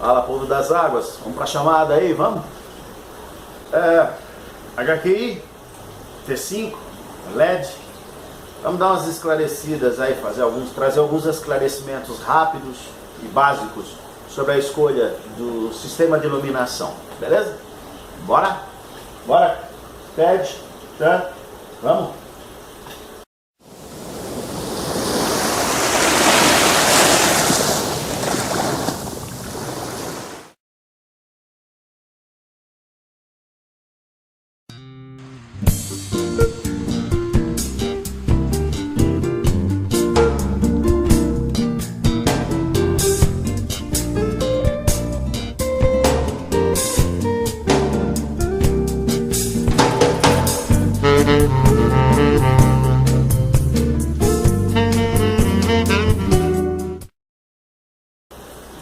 Fala, povo das águas, vamos para a chamada aí, vamos? HQI, T5, LED, vamos dar umas esclarecidas aí, trazer alguns esclarecimentos rápidos e básicos sobre a escolha do sistema de iluminação, beleza? Bora? Bora? Pede, tá? Vamos?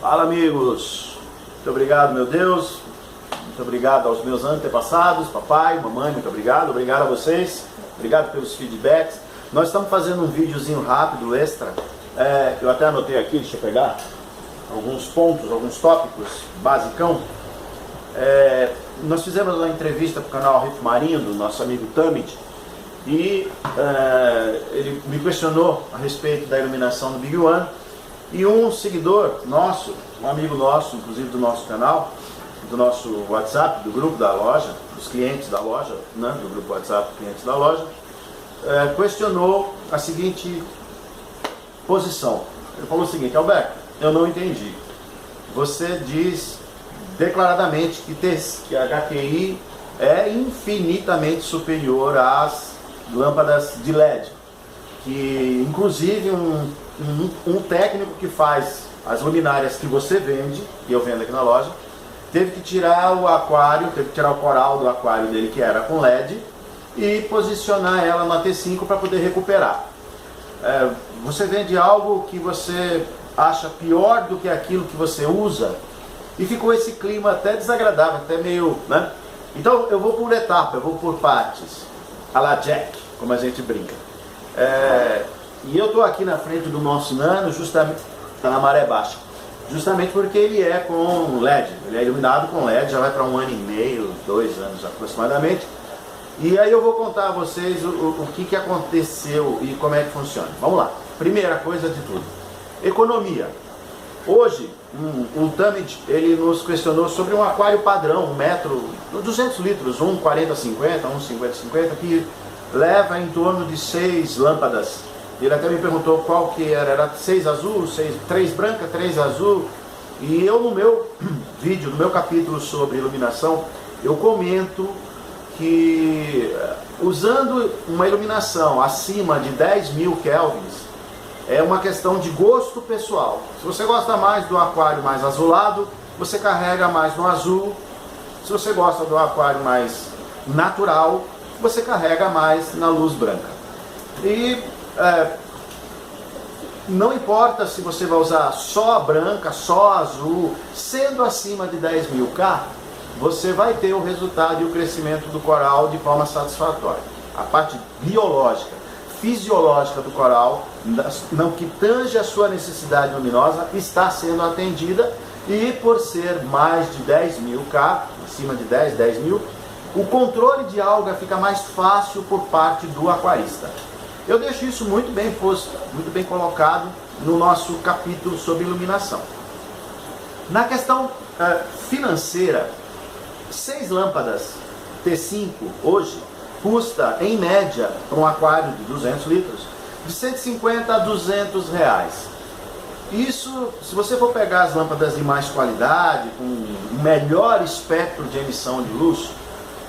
Fala, amigos, muito obrigado, meu Deus, muito obrigado aos meus antepassados, papai, mamãe, muito obrigado a vocês, obrigado pelos feedbacks. Nós estamos fazendo um videozinho rápido, extra, eu até anotei aqui, deixa eu pegar alguns pontos, alguns tópicos, basicão. Nós fizemos uma entrevista para o canal Riff Marinho, do nosso amigo Tamit, e ele me questionou a respeito da iluminação do Big One. E um seguidor nosso, um amigo nosso, inclusive do nosso canal, do nosso WhatsApp, do grupo da loja, dos clientes da loja, né, do grupo WhatsApp dos clientes da loja, questionou a seguinte posição. Ele falou o seguinte: Alberto, eu não entendi. Você diz declaradamente que a HQI é infinitamente superior às lâmpadas de LED, que inclusive um técnico que faz as luminárias que você vende, que eu vendo aqui na loja, teve que tirar o aquário, teve que tirar o coral do aquário dele, que era com LED, e posicionar ela na T5 para poder recuperar. Você vende algo que você acha pior do que aquilo que você usa, e ficou esse clima até desagradável, até meio, né? Então eu vou por etapa, eu vou por partes, a la Jack, como a gente brinca. E eu estou aqui na frente do nosso Nano, justamente, está na maré baixa, justamente porque ele é com LED, ele é iluminado com LED, já vai para 1 ano e meio, 2 anos aproximadamente. E aí eu vou contar a vocês o que aconteceu e como é que funciona. Vamos lá, primeira coisa de tudo, economia. Hoje, o Tamit, ele nos questionou sobre um aquário padrão, 1 metro, 200 litros, um 40-50, um 50-50, que leva em torno de 6 lâmpadas. Ele até me perguntou qual que era 6 azul, 3 branca, 3 azul. E eu no meu vídeo, no meu capítulo sobre iluminação, eu comento que usando uma iluminação acima de 10.000 kelvins, é uma questão de gosto pessoal. Se você gosta mais do aquário mais azulado, você carrega mais no azul. Se você gosta do aquário mais natural, você carrega mais na luz branca. E não importa se você vai usar só a branca, só a azul, sendo acima de 10.000 K, você vai ter o resultado e o crescimento do coral de forma satisfatória. A parte biológica, fisiológica do coral, não que tange a sua necessidade luminosa, está sendo atendida, e por ser mais de 10.000 K, acima de 10.000, o controle de alga fica mais fácil por parte do aquarista. Eu deixo isso muito bem posto, muito bem colocado no nosso capítulo sobre iluminação. Na questão financeira, 6 lâmpadas T5 hoje custa, em média, para um aquário de 200 litros, de 150 a 200 reais. Isso, se você for pegar as lâmpadas de mais qualidade, com um melhor espectro de emissão de luz,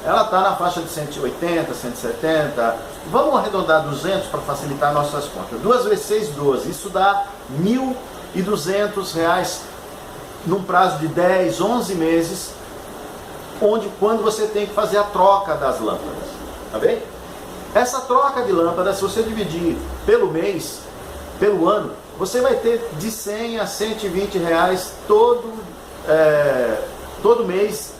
ela está na faixa de 180, 170, vamos arredondar 200 para facilitar nossas contas. 2 vezes 6, 12, isso dá R$1.200 num prazo de 10, 11 meses, quando você tem que fazer a troca das lâmpadas, tá bem? Essa troca de lâmpadas, se você dividir pelo mês, pelo ano, você vai ter de 100 a 120 reais todo mês,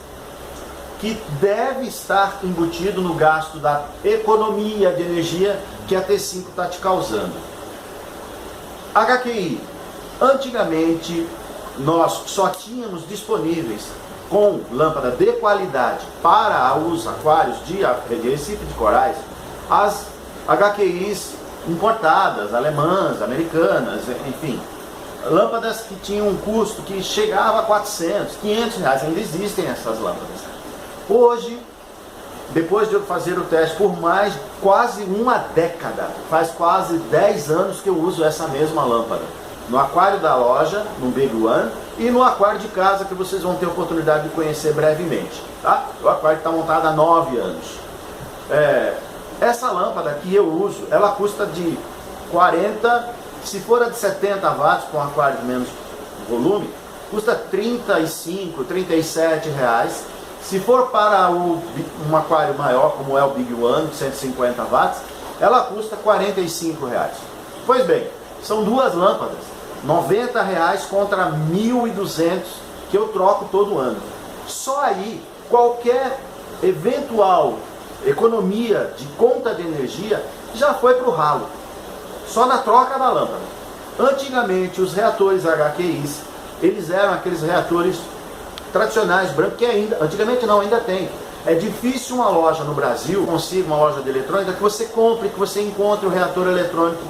que deve estar embutido no gasto da economia de energia que a T5 está te causando. HQI, antigamente nós só tínhamos disponíveis com lâmpada de qualidade para os aquários de Recife de Corais, as HQIs importadas, alemãs, americanas, enfim, lâmpadas que tinham um custo que chegava a 400, 500 reais, ainda existem essas lâmpadas. Hoje, depois de eu fazer o teste por mais quase uma década, faz quase 10 anos que eu uso essa mesma lâmpada. No aquário da loja, no Big One, e no aquário de casa, que vocês vão ter a oportunidade de conhecer brevemente. Tá? O aquário está montado há 9 anos. Essa lâmpada que eu uso, ela custa de 40, se for a de 70 watts, com aquário de menos volume, custa 35, 37 reais. Se for para um aquário maior, como é o Big One, de 150 watts, ela custa 45 reais. Pois bem, são duas lâmpadas, 90 reais contra 1.200 que eu troco todo ano. Só aí, qualquer eventual economia de conta de energia já foi para o ralo, só na troca da lâmpada. Antigamente, os reatores HQIs, eles eram aqueles reatores tradicionais, brancos, que ainda, antigamente não, ainda tem. É difícil uma loja no Brasil, consiga uma loja de eletrônica, que você compre, que você encontre o reator eletrônico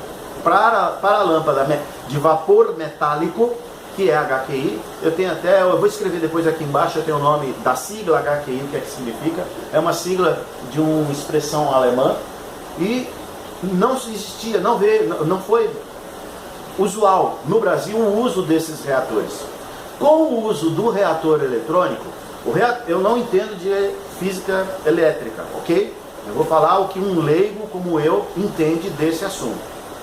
para a lâmpada de vapor metálico, que é HQI. Eu vou escrever depois aqui embaixo, eu tenho o nome da sigla HQI, o que é que significa. É uma sigla de uma expressão alemã, e não existia, não foi usual no Brasil o uso desses reatores. Com o uso do reator eletrônico, eu não entendo de física elétrica, ok? Eu vou falar o que um leigo como eu entende desse assunto,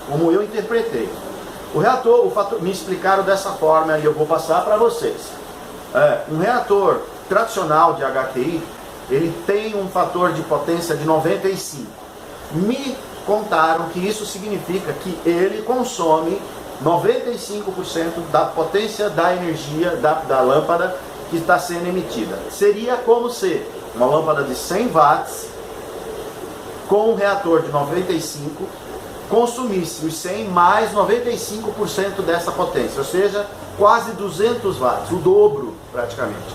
como eu interpretei. Me explicaram dessa forma e eu vou passar para vocês. Um reator tradicional de HQI, ele tem um fator de potência de 95. Me contaram que isso significa que ele consome 95% da potência da energia da lâmpada que está sendo emitida. Seria como se uma lâmpada de 100 watts com um reator de 95 consumisse os 100 mais 95% dessa potência, ou seja, quase 200 watts, o dobro praticamente.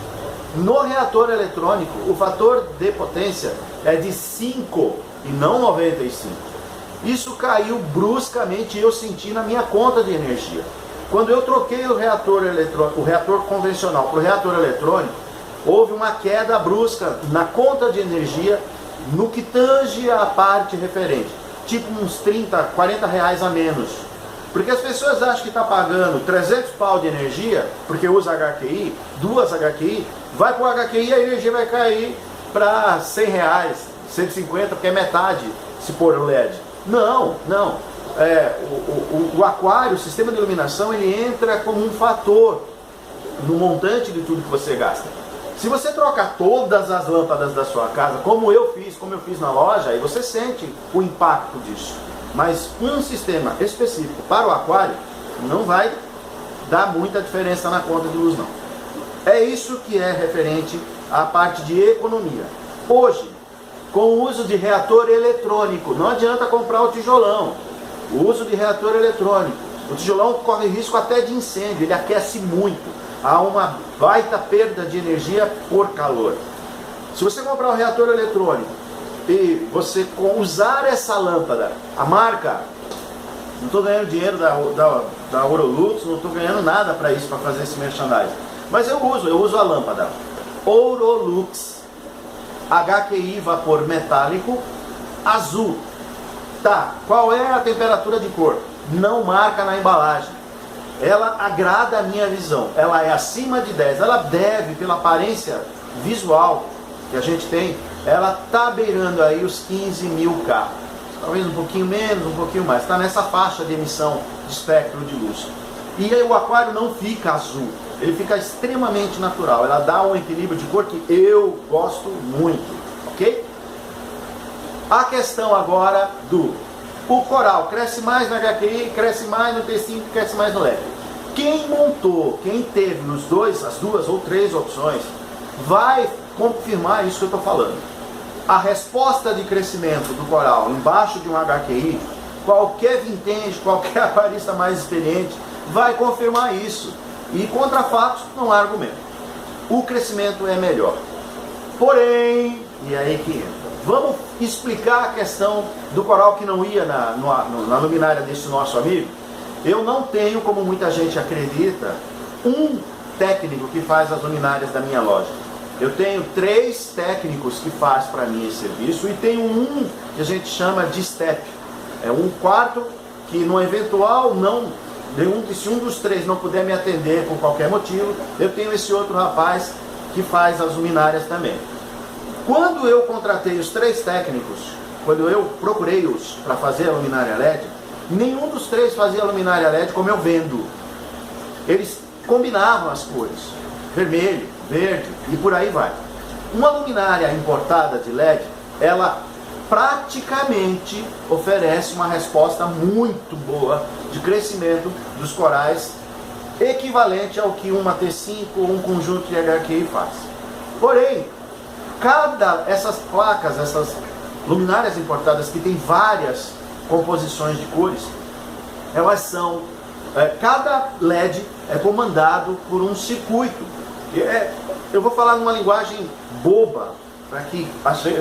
No reator eletrônico, o fator de potência é de 5 e não 95. Isso caiu bruscamente e eu senti na minha conta de energia. Quando eu troquei o reator convencional para o reator eletrônico, houve uma queda brusca na conta de energia no que tange a parte referente. Tipo uns 30, 40 reais a menos. Porque as pessoas acham que está pagando 300 pau de energia, porque usa HQI, duas HQI, vai para o HQI e a energia vai cair para 100 reais, 150, porque é metade se pôr LED. Não. O aquário, o sistema de iluminação, ele entra como um fator no montante de tudo que você gasta. Se você trocar todas as lâmpadas da sua casa, como eu fiz na loja, aí você sente o impacto disso. Mas um sistema específico para o aquário não vai dar muita diferença na conta de luz, não. É isso que é referente à parte de economia. Hoje, com o uso de reator eletrônico, não adianta comprar o tijolão. O uso de reator eletrônico, o tijolão corre risco até de incêndio, ele aquece muito. Há uma baita perda de energia por calor. Se você comprar um reator eletrônico e você usar essa lâmpada, a marca, não estou ganhando dinheiro da Orolux, não estou ganhando nada para isso, para fazer esse merchandising. Mas eu uso a lâmpada Orolux HQI vapor metálico azul. Tá, qual é a temperatura de cor? Não marca na embalagem. Ela agrada a minha visão, ela é acima de 10, ela deve, pela aparência visual que a gente tem, ela está beirando aí os 15.000 K, talvez um pouquinho menos, um pouquinho mais, está nessa faixa de emissão de espectro de luz. E aí o aquário não fica azul, ele fica extremamente natural, ela dá um equilíbrio de cor que eu gosto muito, ok? A questão agora o coral cresce mais na HQI, cresce mais no T5, cresce mais no LED. Quem montou, quem teve as duas ou três opções, vai confirmar isso que eu estou falando. A resposta de crescimento do coral embaixo de um HQI, qualquer vintage, qualquer aquarista mais experiente, vai confirmar isso. E contra fatos não há argumento. O crescimento é melhor. Porém, e aí que entra. Vamos explicar a questão do coral que não ia na luminária desse nosso amigo. Eu não tenho, como muita gente acredita, um técnico que faz as luminárias da minha loja. Eu tenho 3 técnicos que faz para mim esse serviço e tenho um que a gente chama de step. É um quarto que no eventual se um dos 3 não puder me atender por qualquer motivo, eu tenho esse outro rapaz que faz as luminárias também. Quando eu contratei os 3 técnicos, quando eu procurei-os para fazer a luminária LED, nenhum dos 3 fazia a luminária LED como eu vendo. Eles combinavam as cores, vermelho, verde e por aí vai. Uma luminária importada de LED, ela praticamente oferece uma resposta muito boa de crescimento dos corais, equivalente ao que uma T5 ou um conjunto de HQI faz. Porém, essas placas, essas luminárias importadas que tem várias composições de cores, elas são, cada LED é comandado por um circuito. Eu vou falar numa linguagem boba, para que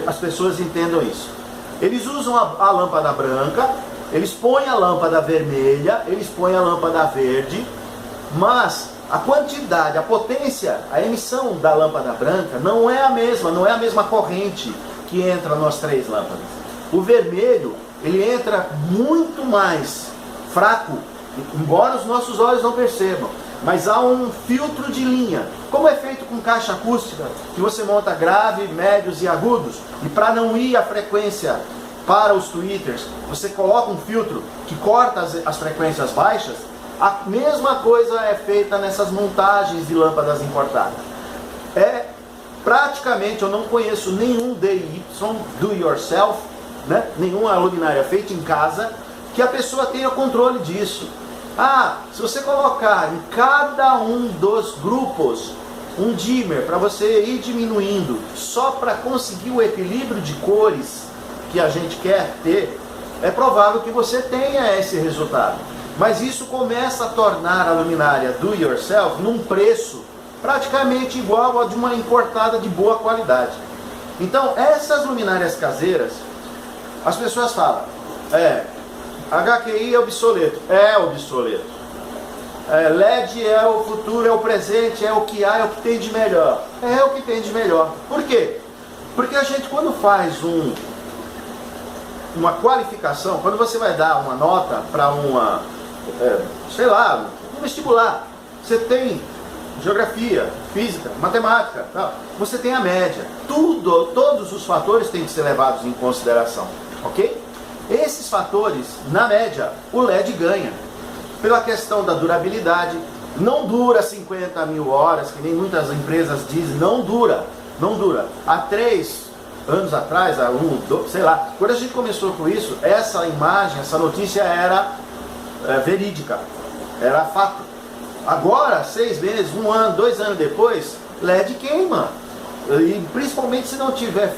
as pessoas entendam isso. Eles usam a lâmpada branca, eles põem a lâmpada vermelha, eles põem a lâmpada verde, mas a quantidade, a potência, a emissão da lâmpada branca não é a mesma corrente que entra nas 3 lâmpadas. O vermelho, ele entra muito mais fraco, embora os nossos olhos não percebam, mas há um filtro de linha. Como é feito com caixa acústica, que você monta grave, médios e agudos, e para não ir a frequência para os tweeters, você coloca um filtro que corta as frequências baixas. A mesma coisa é feita nessas montagens de lâmpadas importadas. Praticamente eu não conheço nenhum DIY, do yourself, né? Nenhuma luminária feita em casa, que a pessoa tenha controle disso. Se você colocar em cada um dos grupos um dimmer para você ir diminuindo só para conseguir o equilíbrio de cores que a gente quer ter, é provável que você tenha esse resultado. Mas isso começa a tornar a luminária do yourself num preço praticamente igual a de uma importada de boa qualidade. Então, essas luminárias caseiras, as pessoas falam, HQI é obsoleto. É obsoleto. LED é o futuro, é o presente, é o que há, é o que tem de melhor. É o que tem de melhor. Por quê? Porque a gente, quando faz uma qualificação, quando você vai dar uma nota para um vestibular, você tem geografia, física, matemática, tal. Você tem a média. Todos os fatores têm que ser levados em consideração, ok? Esses fatores, na média, o LED ganha. Pela questão da durabilidade, não dura 50 mil horas, que nem muitas empresas dizem, não dura. Há 3 anos atrás, quando a gente começou com isso, essa imagem, essa notícia era verídica, era fato. Agora, 6 meses, 1 ano, 2 anos depois, LED queima. E principalmente se não tiver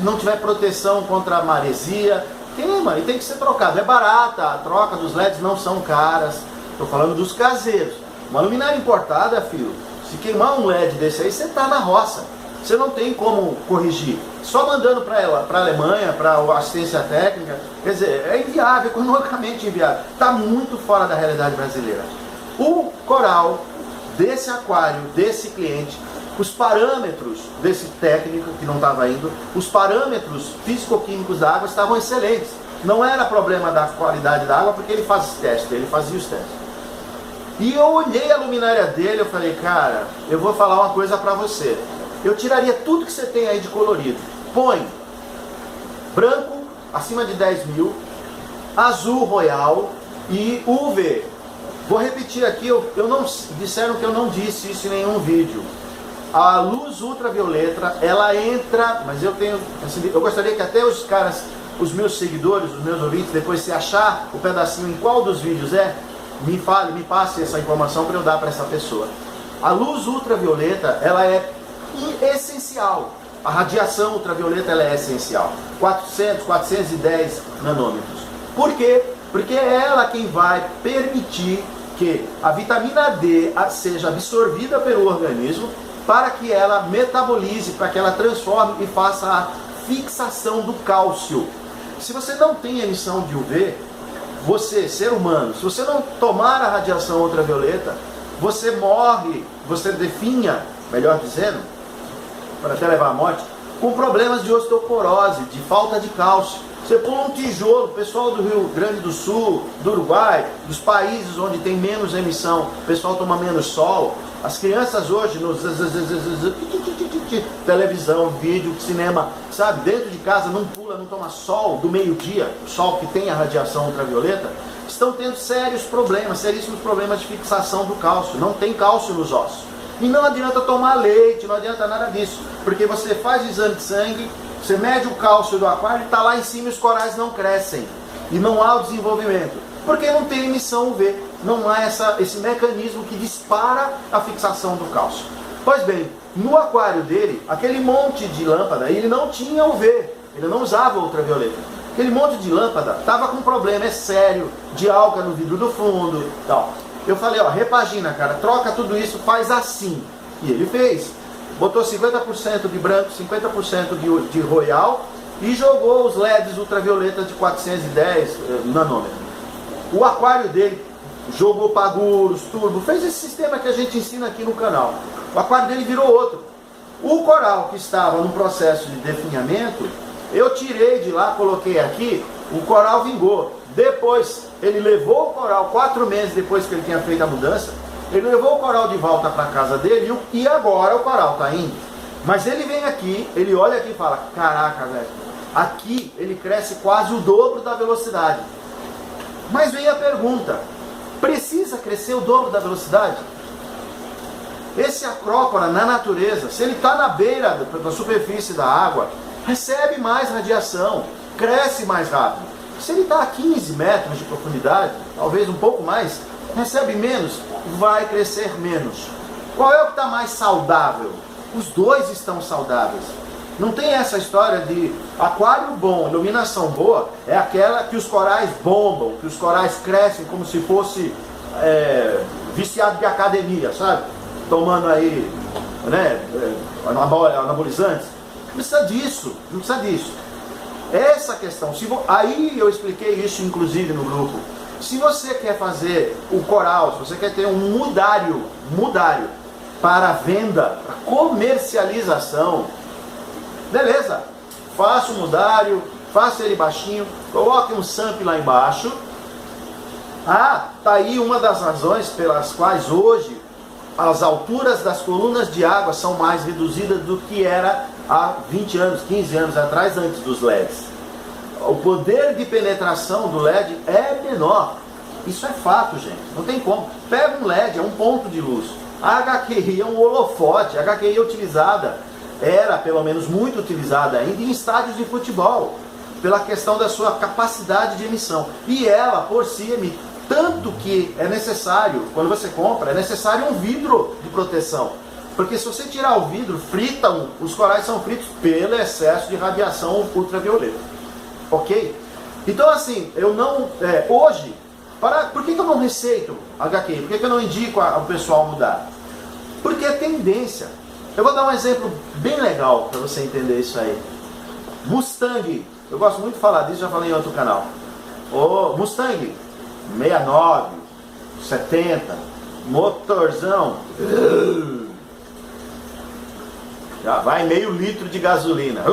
não tiver proteção contra a maresia, queima e tem que ser trocado. É barata, a troca dos LEDs não são caras. Estou falando dos caseiros. Uma luminária importada, filho, se queimar um LED desse aí, você está na roça. Você não tem como corrigir. Só mandando para a Alemanha, para a assistência técnica, quer dizer, é inviável, economicamente inviável. Está muito fora da realidade brasileira. O coral desse aquário, desse cliente, os parâmetros desse técnico que não estava indo, os parâmetros físico-químicos da água estavam excelentes. Não era problema da qualidade da água, porque ele fazia os testes. E eu olhei a luminária dele, eu falei, cara, eu vou falar uma coisa para você. Eu tiraria tudo que você tem aí de colorido. Põe branco, acima de 10 mil, azul royal e UV. Vou repetir aqui, disseram que eu não disse isso em nenhum vídeo. A luz ultravioleta, ela entra, mas eu gostaria que até os caras, os meus seguidores, os meus ouvintes, depois se achar o pedacinho em qual dos vídeos me passe essa informação para eu dar para essa pessoa. A luz ultravioleta, ela é essencial. A radiação ultravioleta, ela é essencial. 410 nanômetros. Por quê? Porque é ela quem vai permitir que a vitamina D seja absorvida pelo organismo para que ela metabolize, para que ela transforme e faça a fixação do cálcio. Se você não tem emissão de UV, você, ser humano, se você não tomar a radiação ultravioleta, você morre, você definha, melhor dizendo, para até levar à morte, com problemas de osteoporose, de falta de cálcio. Você pula um tijolo, o pessoal do Rio Grande do Sul, do Uruguai, dos países onde tem menos emissão, o pessoal toma menos sol. As crianças hoje, nos televisão, vídeo, cinema, sabe, dentro de casa não pula, não toma sol do meio-dia, o sol que tem a radiação ultravioleta, estão tendo sérios problemas, seríssimos problemas de fixação do cálcio. Não tem cálcio nos ossos. E não adianta tomar leite, não adianta nada disso, porque você faz exame de sangue, você mede o cálcio do aquário e está lá em cima e os corais não crescem. E não há o desenvolvimento. Porque não tem emissão UV. Não há esse mecanismo que dispara a fixação do cálcio. Pois bem, no aquário dele, aquele monte de lâmpada, ele não tinha UV. Ele não usava ultravioleta. Aquele monte de lâmpada estava com um problema, é sério, de alga no vidro do fundo e tal. Eu falei, ó, repagina, cara, troca tudo isso, faz assim. E ele fez. Botou 50% de branco, 50% de royal e jogou os LEDs ultravioleta de 410 nanômetros. O aquário dele jogou paguros, turbo, fez esse sistema que a gente ensina aqui no canal. O aquário dele virou outro. O coral que estava no processo de definhamento, eu tirei de lá, coloquei aqui, o coral vingou. Depois, ele levou o coral, 4 meses depois que ele tinha feito a mudança, ele levou o coral de volta para a casa dele e agora o coral está indo. Mas ele vem aqui, ele olha aqui e fala, caraca, velho, aqui ele cresce quase o dobro da velocidade. Mas vem a pergunta, precisa crescer o dobro da velocidade? Esse acrópora na natureza, se ele está na beira da superfície da água, recebe mais radiação, cresce mais rápido. Se ele está a 15 metros de profundidade, talvez um pouco mais, recebe menos, vai crescer menos. Qual é o que está mais saudável? Os dois estão saudáveis. Não tem essa história de aquário bom, iluminação boa, é aquela que os corais bombam, que os corais crescem como se fosse viciado de academia, sabe? Tomando aí, né, anabolizantes. Não precisa disso, não precisa disso. Essa questão, aí eu expliquei isso inclusive no grupo. Se você quer fazer o coral, se você quer ter um mudário para venda, para comercialização, beleza, faça o mudário, faça ele baixinho, coloque um SAMP lá embaixo. Tá aí uma das razões pelas quais hoje as alturas das colunas de água são mais reduzidas do que era há 20 anos, 15 anos atrás, antes dos LEDs. O poder de penetração do LED é menor. Isso é fato, gente. Não tem como. Pega um LED, é um ponto de luz. A HQI é um holofote. A HQI é utilizada, era pelo menos muito utilizada ainda em estádios de futebol, pela questão da sua capacidade de emissão. E ela, por si, emite. Tanto que é necessário, quando você compra, é necessário um vidro de proteção. Porque se você tirar o vidro, os corais são fritos pelo excesso de radiação ultravioleta. Ok? Então assim, eu não... hoje, por que eu não receito HQI? Por que eu não indico ao pessoal mudar? Porque é tendência. Eu vou dar um exemplo bem legal para você entender isso aí. Mustang. Eu gosto muito de falar disso, já falei em outro canal. Mustang 69, 70, motorzão, já vai meio litro de gasolina,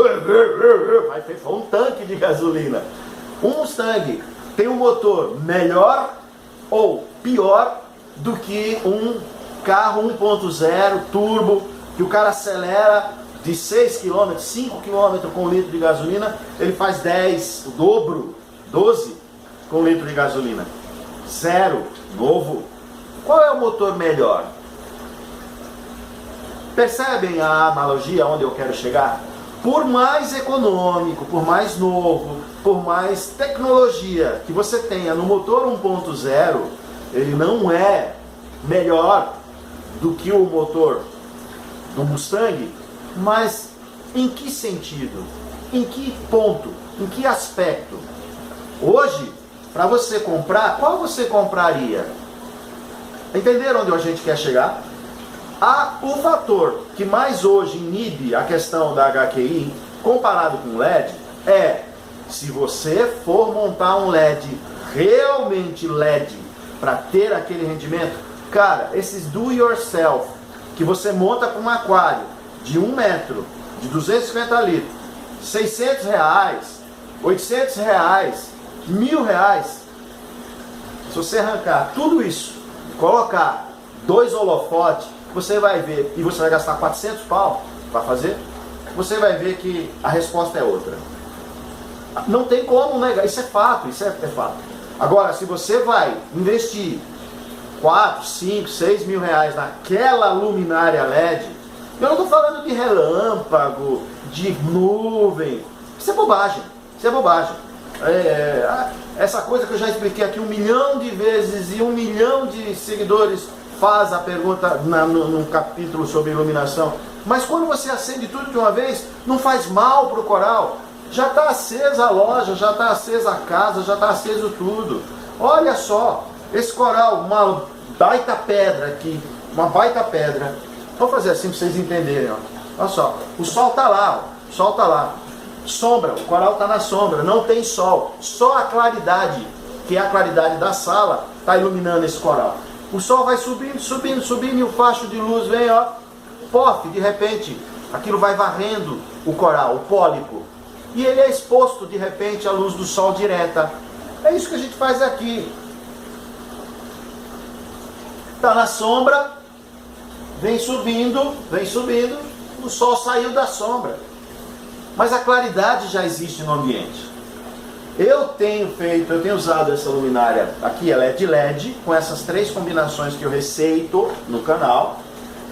vai ter um tanque de gasolina. Um Mustang tem um motor melhor ou pior do que um carro 1.0 turbo, que o cara acelera de 6 km, 5 km com um litro de gasolina, ele faz 10, o dobro, 12 com um litro de gasolina. Zero, novo. Qual é o motor melhor? Percebem a analogia onde eu quero chegar? Por mais econômico, por mais novo, por mais tecnologia que você tenha no motor 1.0, ele não é melhor do que o motor do Mustang, mas em que sentido? Em que ponto? Em que aspecto? Hoje, para você comprar, qual você compraria? Entenderam onde a gente quer chegar? O fator que mais hoje inibe a questão da HQI, comparado com o LED, é se você for montar um LED, realmente LED, para ter aquele rendimento, cara, esses do yourself, que você monta com um aquário de 1 metro, de 250 litros, 600 reais, 800 reais, R$1.000, se você arrancar tudo isso, colocar 2 holofotes, você vai ver, e você vai gastar 400 pau para fazer, você vai ver que a resposta é outra. Não tem como negar, isso é fato, isso é fato. Agora, se você vai investir 4, 5, 6 mil reais naquela luminária LED, eu não estou falando de relâmpago, de nuvem, isso é bobagem, isso é bobagem. Essa coisa que eu já expliquei aqui 1 milhão de vezes e 1 milhão de seguidores faz a pergunta num capítulo sobre iluminação, mas quando você acende tudo de uma vez, não faz mal para o coral. Já está acesa a loja, já está acesa a casa, já está aceso tudo. Olha só, esse coral, uma baita pedra aqui, uma baita pedra. Vou fazer assim para vocês entenderem. Ó. Olha só, o sol está lá, ó. O sol está lá. Sombra, o coral está na sombra, não tem sol. Só a claridade, que é a claridade da sala, está iluminando esse coral. O sol vai subindo, subindo, subindo e o facho de luz vem, ó, pof, de repente, aquilo vai varrendo o coral, o pólipo. E ele é exposto, de repente, à luz do sol direta. É isso que a gente faz aqui. Está na sombra, vem subindo, o sol saiu da sombra. Mas a claridade já existe no ambiente. Eu tenho usado essa luminária, aqui ela é de LED, com essas 3 combinações que eu receito no canal.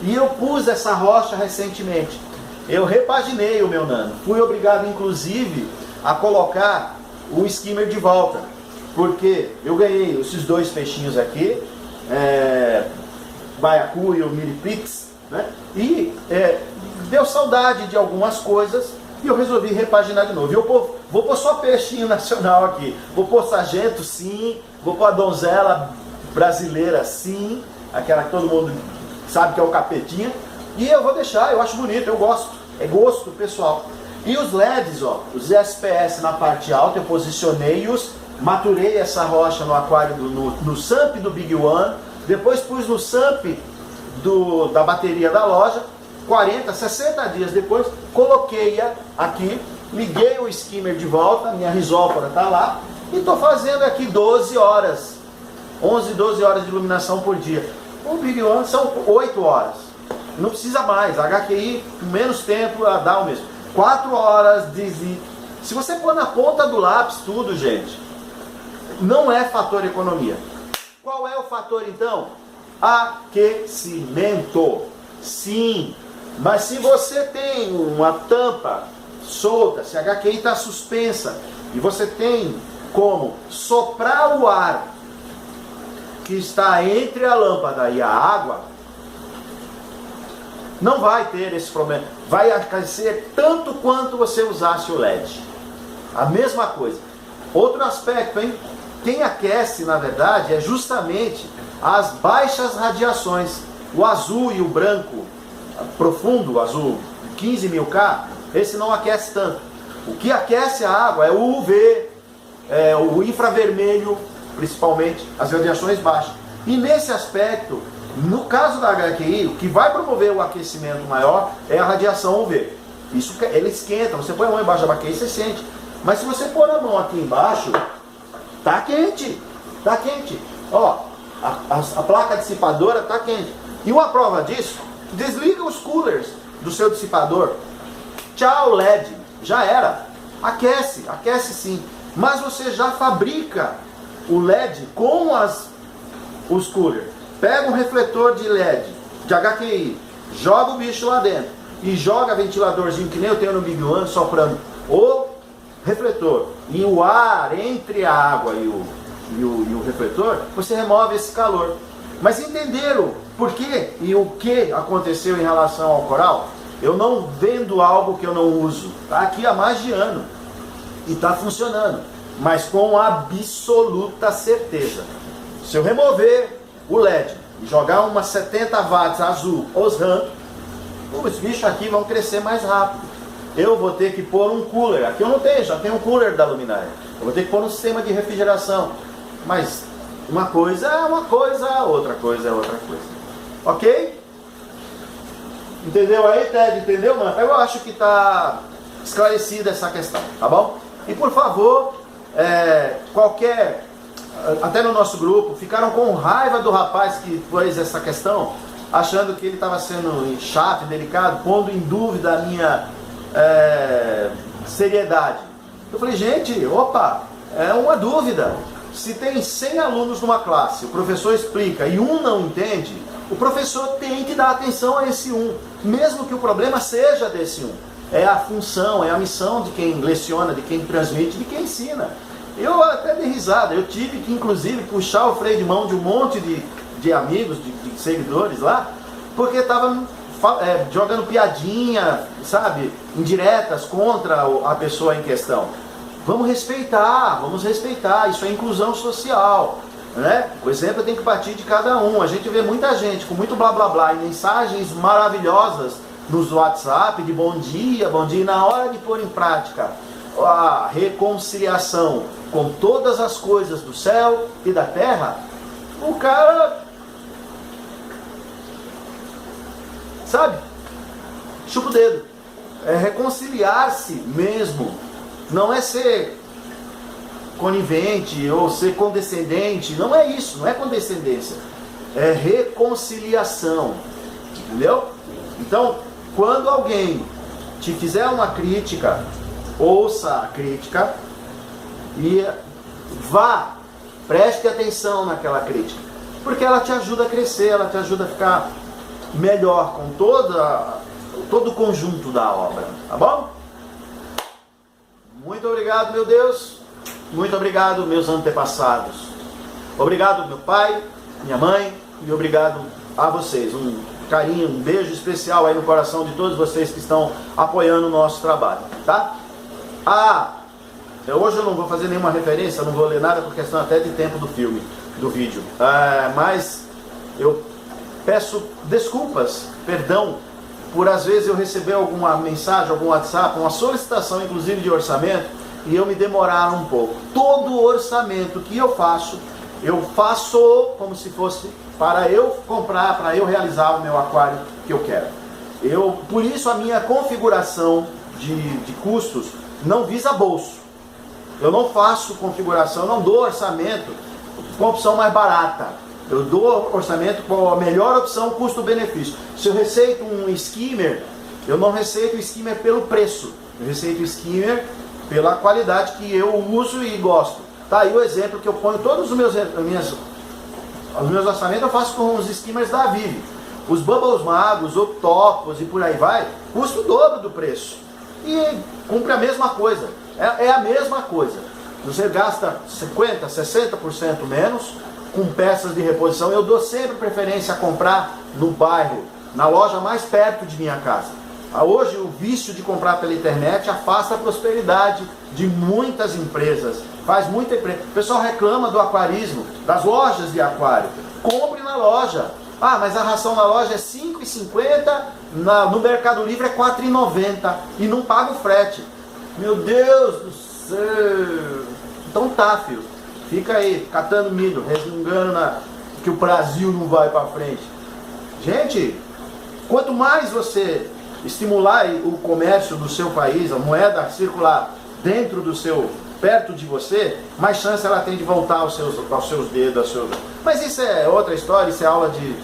E eu pus essa rocha recentemente. Eu repaginei o meu nano. Fui obrigado, inclusive, a colocar o skimmer de volta. Porque eu ganhei esses 2 peixinhos aqui, Baiacu e o Millipix, né? E deu saudade de algumas coisas e eu resolvi repaginar de novo. E eu vou pôr só peixinho nacional aqui. Vou pôr sargento, sim. Vou pôr a donzela brasileira, sim. Aquela que todo mundo sabe que é o capetinha. E eu vou deixar, eu acho bonito, eu gosto. É gosto pessoal. E os LEDs, ó, os SPS na parte alta, eu posicionei-os, maturei essa rocha no aquário, no SAMP do Big One, depois pus no SAMP da bateria da loja, 40, 60 dias depois, coloquei-a aqui, liguei o skimmer de volta, minha risófora está lá, e estou fazendo aqui 12 horas, 11, 12 horas de iluminação por dia. O Big One são 8 horas. Não precisa mais, a HQI, menos tempo, dá o mesmo. 4 horas de... Se você pôr na ponta do lápis tudo, gente, não é fator economia. Qual é o fator, então? Aquecimento. Sim, mas se você tem uma tampa solta, se a HQI está suspensa, e você tem como soprar o ar que está entre a lâmpada e a água, não vai ter esse problema. Vai aquecer tanto quanto você usasse o LED. A mesma coisa. Outro aspecto, hein? Quem aquece, na verdade, é justamente as baixas radiações. O azul e o branco profundo, o azul 15.000K, esse não aquece tanto. O que aquece a água é o UV, o infravermelho, principalmente, as radiações baixas. E nesse aspecto, no caso da HQI, o que vai promover o aquecimento maior é a radiação UV. Isso, ele esquenta, você põe a mão embaixo da HQI e você sente. Mas se você pôr a mão aqui embaixo, tá quente, tá quente. Ó, a placa dissipadora tá quente. E uma prova disso, desliga os coolers do seu dissipador. Tchau LED, já era. Aquece, aquece sim. Mas você já fabrica o LED com os coolers. Pega um refletor de LED, de HQI, joga o bicho lá dentro e joga ventiladorzinho, que nem eu tenho no Big One, soprando o refletor e o ar entre a água e o refletor, você remove esse calor. Mas entenderam por quê e o que aconteceu em relação ao coral? Eu não vendo algo que eu não uso. Está aqui há mais de ano e está funcionando, mas com absoluta certeza. Se eu remover o LED, e jogar umas 70 watts azul OSRAM, os bichos aqui vão crescer mais rápido. Eu vou ter que pôr um cooler. Aqui eu não tenho, já tenho um cooler da luminária. Eu vou ter que pôr um sistema de refrigeração. Mas uma coisa é uma coisa, outra coisa é outra coisa. Ok? Entendeu aí, Ted? Entendeu, mano? Eu acho que está esclarecida essa questão, tá bom? E por favor, até no nosso grupo, ficaram com raiva do rapaz que fez essa questão, achando que ele estava sendo chato e delicado, pondo em dúvida a minha seriedade. Eu falei, gente, opa, é uma dúvida. Se tem 100 alunos numa classe, o professor explica e um não entende, o professor tem que dar atenção a esse um, mesmo que o problema seja desse um. É a função, é a missão de quem leciona, de quem transmite, de quem ensina. Eu até dei risada, eu tive que inclusive puxar o freio de mão de um monte de amigos, de seguidores lá, porque estavam jogando piadinha, sabe, indiretas contra a pessoa em questão. Vamos respeitar, isso é inclusão social, né? O exemplo tem que partir de cada um. A gente vê muita gente com muito blá blá blá e mensagens maravilhosas nos WhatsApp de bom dia, e na hora de pôr em prática a reconciliação com todas as coisas do céu e da terra, o cara, sabe, chupa o dedo. É reconciliar-se mesmo, não é ser conivente ou ser condescendente, não é isso, não é condescendência, é reconciliação, entendeu? Então, quando alguém te fizer uma crítica, ouça a crítica e preste atenção naquela crítica, porque ela te ajuda a crescer, ela te ajuda a ficar melhor com todo o conjunto da obra, tá bom? Muito obrigado, meu Deus, muito obrigado, meus antepassados, obrigado, meu pai, minha mãe, e obrigado a vocês. Um carinho, um beijo especial aí no coração de todos vocês que estão apoiando o nosso trabalho, tá? Hoje eu não vou fazer nenhuma referência, não vou ler nada por questão até de tempo do vídeo, mas eu peço desculpas, perdão, por às vezes eu receber alguma mensagem, algum WhatsApp, uma solicitação inclusive de orçamento, e eu me demorar um pouco. Todo orçamento que eu faço como se fosse para eu comprar, para eu realizar o meu aquário que eu quero. Por isso a minha configuração de custos não visa bolso. Eu não faço configuração, eu não dou orçamento com a opção mais barata. Eu dou orçamento com a melhor opção custo-benefício. Se eu receito um skimmer, eu não receito o skimmer pelo preço. Eu receito o skimmer pela qualidade que eu uso e gosto. Tá aí o exemplo que eu ponho. Todos os meus orçamentos eu faço com os skimmers da Vive. Os Bubbles Magos, Octopus e por aí vai, custa o dobro do preço. E cumpre a mesma coisa. É a mesma coisa. Você gasta 50%, 60% menos com peças de reposição. Eu dou sempre preferência a comprar no bairro, na loja mais perto de minha casa. Hoje o vício de comprar pela internet afasta a prosperidade de muitas empresas. O pessoal reclama do aquarismo, das lojas de aquário. Compre na loja. Mas a ração na loja é R$ 5,50, no Mercado Livre é R$ 4,90 e não paga o frete. Meu Deus do céu! Então tá, filho. Fica aí, catando milho, resmungando que o Brasil não vai para frente. Gente, quanto mais você estimular o comércio do seu país, a moeda circular dentro perto de você, mais chance ela tem de voltar aos seus dedos. Mas isso é outra história, isso é aula de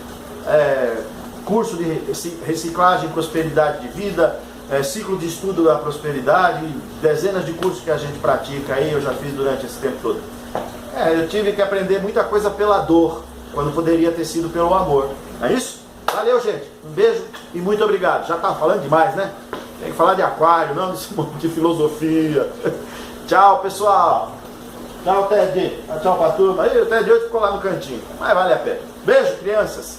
curso de reciclagem, prosperidade de vida, ciclo de estudo da prosperidade, dezenas de cursos que a gente pratica aí, eu já fiz durante esse tempo todo. Eu tive que aprender muita coisa pela dor, quando poderia ter sido pelo amor. É isso? Valeu, gente. Um beijo e muito obrigado. Já estava falando demais, né? Tem que falar de aquário, não desse monte de filosofia. Tchau, pessoal. Tchau, Ted. Tchau pra turma. Aí, o Ted hoje ficou lá no cantinho. Mas vale a pena. Beijo, crianças.